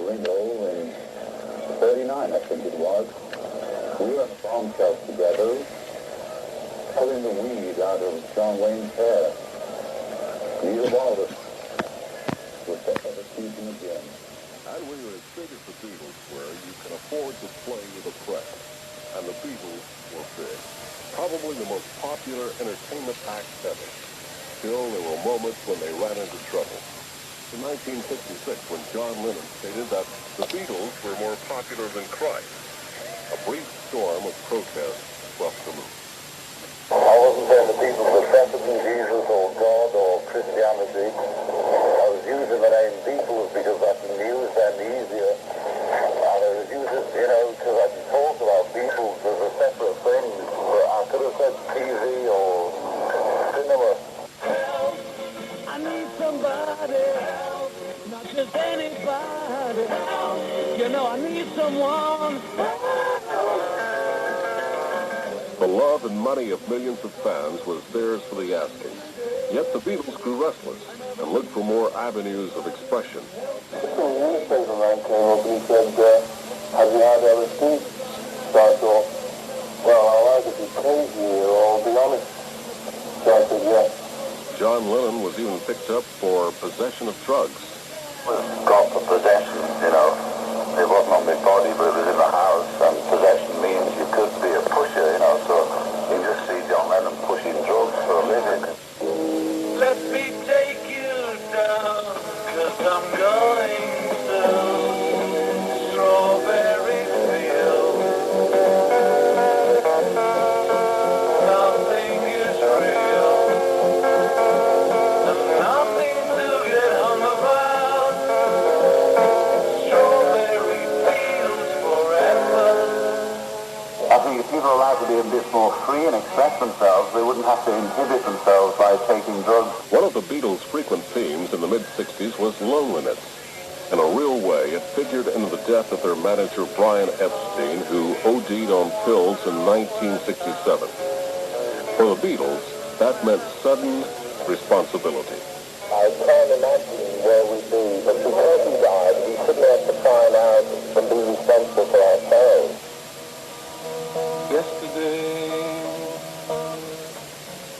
Ringo in 39, I think it was. We were on the bomb shelf together, pulling the weed out of John Wayne's hair. Neither one of us would ever see him again. And when you're as big as the Beatles were, you can afford to play with the press. And the Beatles were big. Probably the most popular entertainment act ever. Still, there were moments when they ran into trouble. In 1966, when John Lennon stated that the Beatles were more popular than Christ, a brief storm of protest swept the loop. I wasn't saying the Beatles were better than Jesus or God or Christianity. I was using the name Beatles because I can use them easier. And I was using, because I can talk about Beatles as a separate thing. But I could have said TV or cinema. Help, I need somebody help, not just anybody help. I need someone help. The love and money of millions of fans was theirs for the asking. Yet the Beatles grew restless and looked for more avenues of expression. The newspaper man came up and he said, have you had LSD? So I thought, well, I'll either be crazy or I'll be honest. So I said, yes. John Lennon was even picked up for possession of drugs. It was got for possession, It wasn't on my body, but it was in the house. And possession means you could be a pusher, so you just see John Lennon pushing drugs for a living. Let me take you down, 'cause I'm going to Strawberry Field. Nothing is real, and nothing to get hung about. Strawberry Fields forever. I think if people are allowed to be a bit more free and express themselves, they wouldn't have to inhibit themselves by taking drugs. One of the Beatles' frequent themes in the mid-60s was loneliness. In a real way, it figured into the death of their manager, Brian Epstein, who OD'd on pills in 1967. For the Beatles, that meant sudden responsibility. I can't imagine where we'd be, but because he died, we shouldn't have to find out and be responsible for ourselves. Yesterday,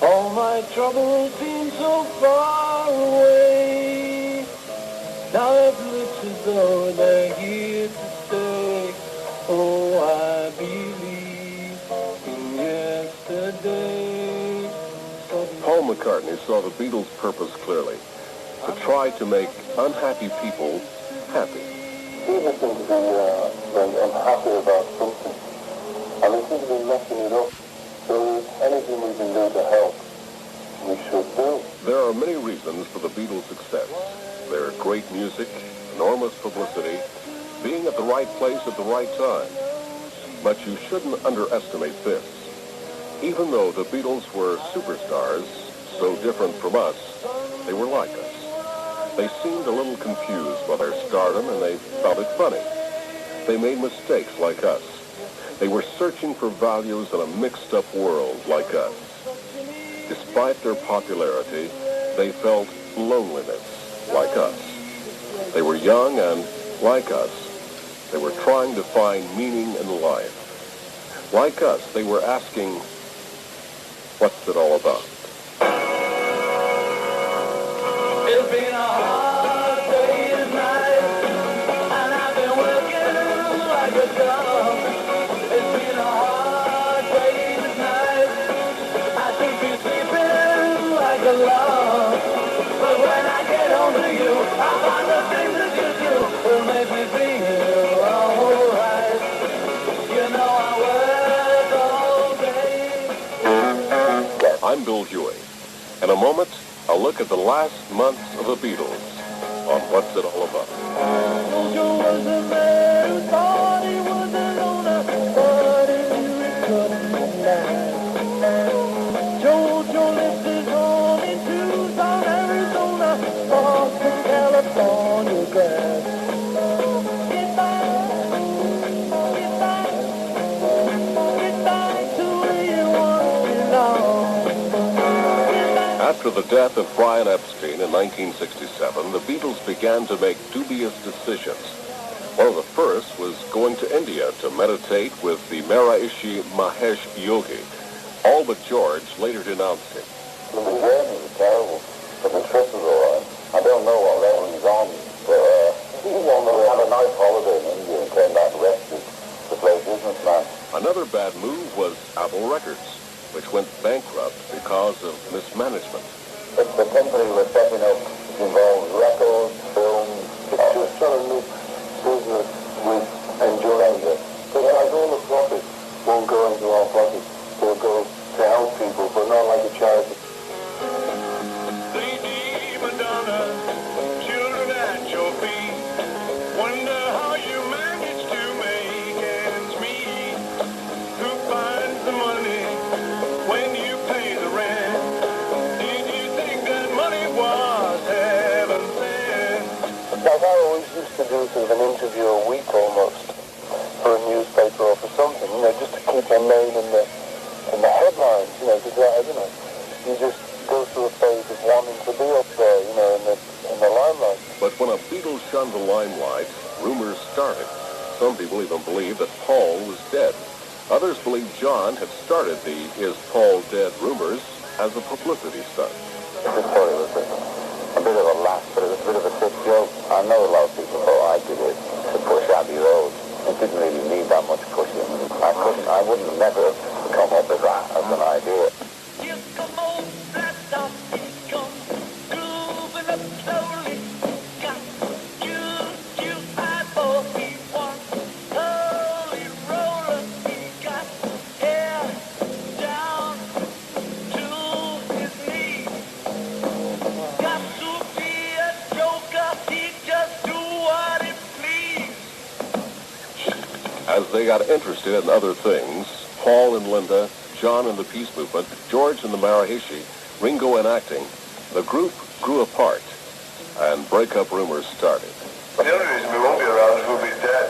all my troubles seem so far away. Now it looks as though they're here to stay. Oh, I believe in yesterday. Paul McCartney saw the Beatles' purpose clearly, to try to make unhappy people happy. People seem to be unhappy about something, and they seem to be messing it up. So anything we can do to help, we should do. There are many reasons for the Beatles' success. Their great music, enormous publicity, being at the right place at the right time. But you shouldn't underestimate this. Even though the Beatles were superstars, so different from us, they were like us. They seemed a little confused by their stardom, and they found it funny. They made mistakes like us. They were searching for values in a mixed-up world like us. Despite their popularity, they felt loneliness like us. They were young and, like us, they were trying to find meaning in life. Like us, they were asking, what's it all about? It's been a hard day tonight, and I've been working like a dog. It's been a hard day tonight. I should be sleeping like a log. But when I get home to you, I find the things that you do will make me feel alright. I work all day. I'm Bill Huey. In a moment, I'll look at the last months of the Beatles on What's It All About. Jojo was a man, thought he was a loner, but he couldn't lie. Jojo left his home in Tucson, Arizona, off the California grass. Get back to where you want to belong. After the death of Brian Epstein in 1967, the Beatles began to make dubious decisions. One of the first was going to India to meditate with the Maharishi Mahesh Yogi. All but George later denounced him. The journey was terrible, but the trip was all right. I don't know what level he's on, but we had a nice holiday in India and came back rested to play businessman. Another bad move was Apple Records, which went bankrupt because of mismanagement. The company we're setting up involves records, films. It's just trying to make business with enjoyment. But like all the profits won't go into our pockets. They'll go to help people, but not like a charity. Lady Madonna, children at your feet. Wonder how you manage to make ends meet. Who finds the money when you pay the rent? Did you think that money was heaven sent? Like I always used to do sort of an interview a week almost for a newspaper or for something, just to keep my name in the headlines, because you just go through a phase of wanting to be up there, in the limelight. But when a Beatles shunned the limelight, rumors started. Some people even believed that Paul was dead. Others believed John had started the "Is Paul dead?" rumors as a publicity stunt. This story was a bit of a laugh, but it was a bit of a sick joke. I know a lot of people thought I did it to push Abbey Road. It didn't really need that much pushing. I wouldn't have never come up with that as an idea. Here come old blast off, he comes grooving up slowly. Got you eyeball, he wants holy roller. He got hair down to his knees. Got to be a joker, he just do what he please. As they got interested in other things, Paul and Linda, John in the peace movement, George in the Maharishi, Ringo in acting, the group grew apart, and breakup rumors started. The only reason we won't be around is we'll be dead.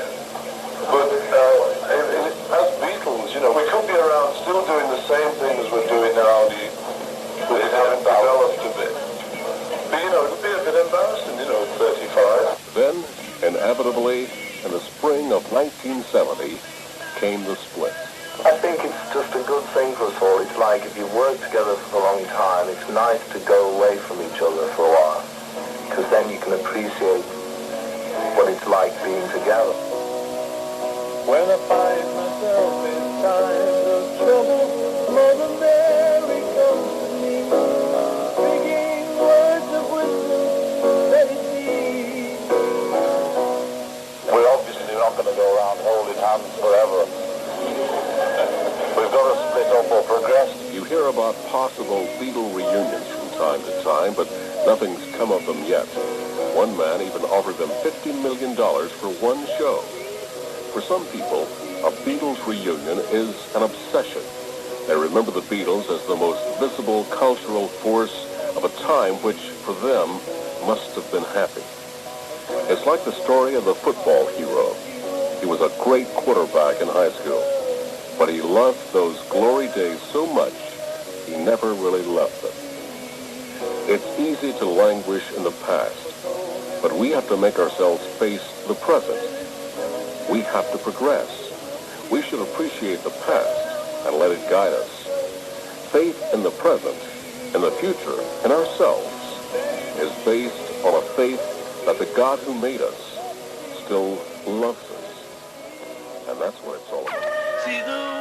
But as Beatles, we could be around still doing the same things we're doing now, but it hasn't developed a bit. But, it would be a bit embarrassing, at 35. Then, inevitably, in the spring of 1970, came the split. I think it's just a good thing for us all. It's like if you work together for a long time, it's nice to go away from each other for a while, because then you can appreciate what it's like being together. When I find myself in times of trouble, Mother Mary comes to me, speaking words of wisdom, let it be. We're obviously not going to go around holding hands forever. We've got to split up or progress. You hear about possible Beatle reunions from time to time, but nothing's come of them yet. One man even offered them $50 million for one show. For some people, a Beatles reunion is an obsession. They remember the Beatles as the most visible cultural force of a time which, for them, must have been happy. It's like the story of the football hero. He was a great quarterback in high school, but he loved those glory days so much, he never really left them. It's easy to languish in the past, but we have to make ourselves face the present. We have to progress. We should appreciate the past and let it guide us. Faith in the present, in the future, in ourselves, is based on a faith that the God who made us still loves us. And that's what it's all about. See the